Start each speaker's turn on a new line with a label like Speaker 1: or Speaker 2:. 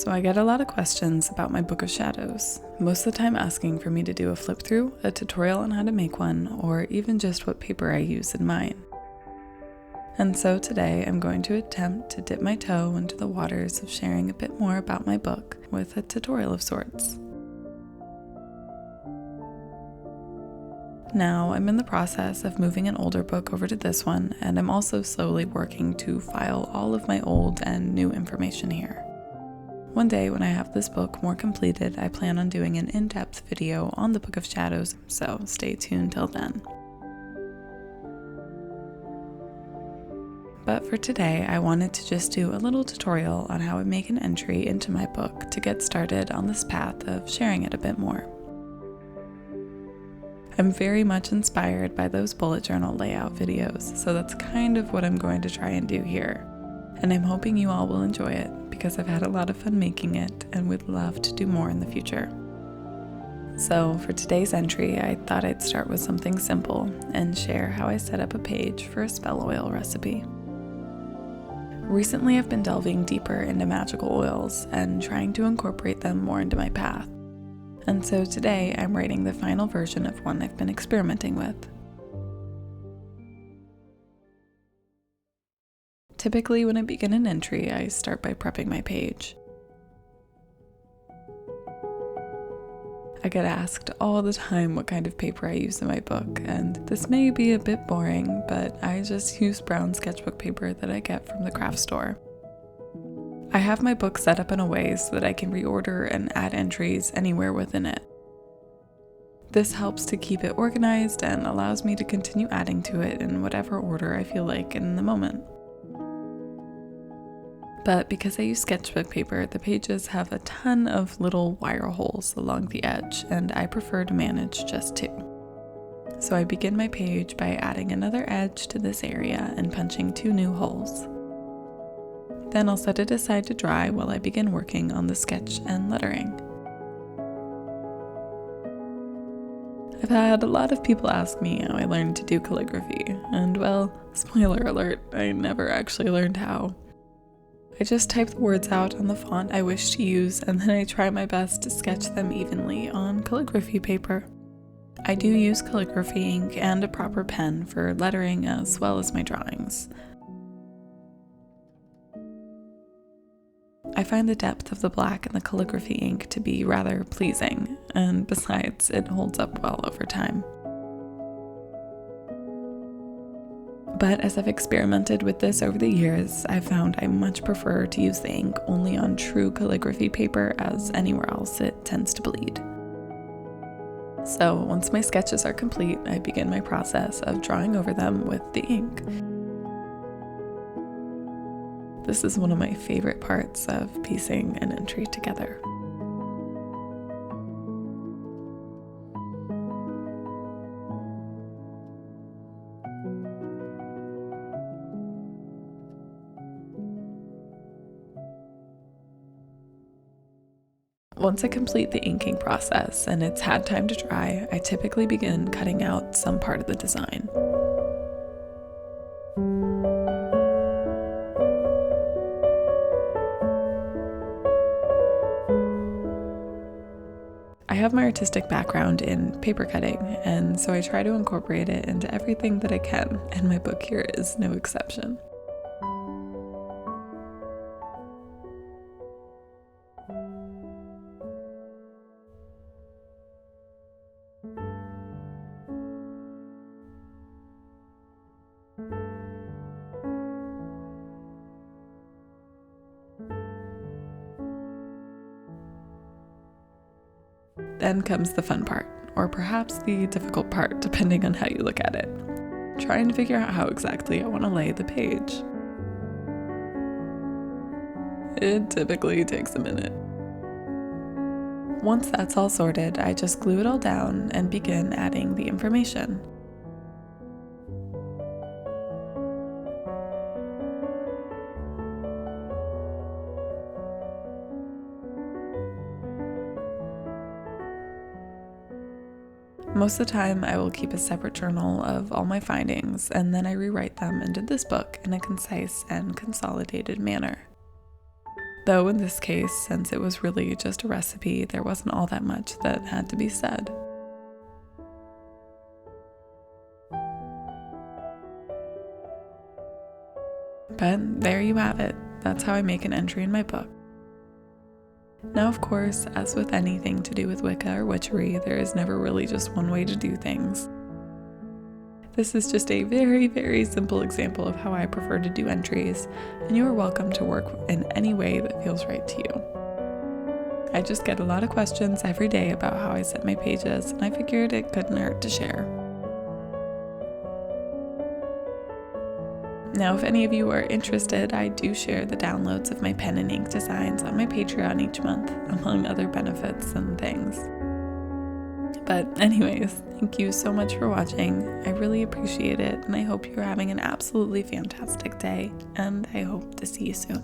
Speaker 1: So I get a lot of questions about my Book of Shadows, most of the time asking for me to do a flip through, a tutorial on how to make one, or even just what paper I use in mine. And so today I'm going to attempt to dip my toe into the waters of sharing a bit more about my book with a tutorial of sorts. Now I'm in the process of moving an older book over to this one, and I'm also slowly working to file all of my old and new information here. One day when I have this book more completed, I plan on doing an in-depth video on the Book of Shadows, so stay tuned till then. But for today, I wanted to just do a little tutorial on how I make an entry into my book to get started on this path of sharing it a bit more. I'm very much inspired by those bullet journal layout videos, so that's kind of what I'm going to try and do here. And I'm hoping you all will enjoy it, because I've had a lot of fun making it and would love to do more in the future. So for today's entry, I thought I'd start with something simple and share how I set up a page for a spell oil recipe. Recently I've been delving deeper into magical oils and trying to incorporate them more into my path. And so today I'm writing the final version of one I've been experimenting with. Typically when I begin an entry, I start by prepping my page. I get asked all the time what kind of paper I use in my book, and this may be a bit boring, but I just use brown sketchbook paper that I get from the craft store. I have my book set up in a way so that I can reorder and add entries anywhere within it. This helps to keep it organized and allows me to continue adding to it in whatever order I feel like in the moment. But because I use sketchbook paper, the pages have a ton of little wire holes along the edge, and I prefer to manage just 2. So I begin my page by adding another edge to this area and punching 2 new holes. Then I'll set it aside to dry while I begin working on the sketch and lettering. I've had a lot of people ask me how I learned to do calligraphy, and well, spoiler alert, I never actually learned how. I just type the words out on the font I wish to use, and then I try my best to sketch them evenly on calligraphy paper. I do use calligraphy ink and a proper pen for lettering as well as my drawings. I find the depth of the black in the calligraphy ink to be rather pleasing, and besides, it holds up well over time. But as I've experimented with this over the years, I've found I much prefer to use the ink only on true calligraphy paper, as anywhere else it tends to bleed. So once my sketches are complete, I begin my process of drawing over them with the ink. This is one of my favorite parts of piecing an entry together. Once I complete the inking process and it's had time to dry, I typically begin cutting out some part of the design. I have my artistic background in paper cutting, and so I try to incorporate it into everything that I can, and my book here is no exception. Then comes the fun part, or perhaps the difficult part, depending on how you look at it. Trying to figure out how exactly I want to lay the page. It typically takes a minute. Once that's all sorted, I just glue it all down and begin adding the information. Most of the time, I will keep a separate journal of all my findings, and then I rewrite them into this book in a concise and consolidated manner. Though in this case, since it was really just a recipe, there wasn't all that much that had to be said. But there you have it. That's how I make an entry in my book. Now, of course, as with anything to do with Wicca or witchery, there is never really just one way to do things. This is just a very, very simple example of how I prefer to do entries, and you are welcome to work in any way that feels right to you. I just get a lot of questions every day about how I set my pages, and I figured it couldn't hurt to share. Now, if any of you are interested, I do share the downloads of my pen and ink designs on my Patreon each month, among other benefits and things. But anyways, thank you so much for watching. I really appreciate it, and I hope you're having an absolutely fantastic day, and I hope to see you soon.